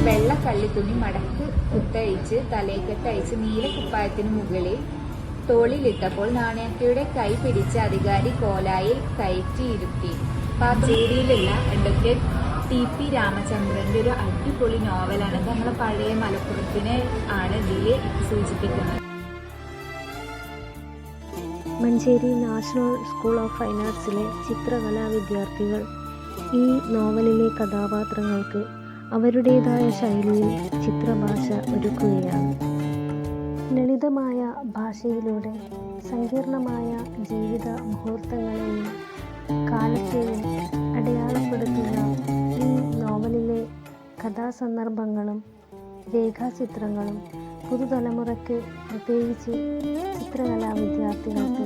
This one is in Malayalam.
വെള്ള കള്ളിത്തുണി മടക്ക് കുത്തഴിച്ച് തലയ്ക്കെട്ടഴിച്ച് നീല കുപ്പായത്തിന് മുകളിൽ തോളിലിട്ടപ്പോൾ നാണയക്കയുടെ കൈ പിടിച്ച അധികാരി കോലായിൽ കയറ്റിയിരുത്തി. പാഞ്ചേരിയിലുള്ള അഡ്വക്കേറ്റ് TP രാമചന്ദ്രന്റെ ഒരു അടിപൊളി നോവലാണ്. നമ്മളെ പഴയ മലപ്പുറത്തിനെ ആണ് ഇതിൽ സൂചിപ്പിക്കുന്നത്. Manjeri national school of fine ആർട്സിലെ ചിത്രകലാ വിദ്യാർത്ഥികൾ ഈ നോവലിലെ കഥാപാത്രങ്ങൾക്ക് അവരുടേതായ ശൈലിയിൽ ചിത്രഭാഷ ഒരുക്കുകയാണ്. ലളിതമായ ഭാഷയിലൂടെ സങ്കീർണമായ ജീവിത മുഹൂർത്തങ്ങളെയും കാലത്തെയും അടയാളപ്പെടുത്തുന്ന ഈ നോവലിലെ കഥാസന്ദർഭങ്ങളും രേഖാചിത്രങ്ങളും പുതുതലമുറയ്ക്ക്, പ്രത്യേകിച്ച് ചിത്രകലാ വിദ്യാർത്ഥികൾക്ക്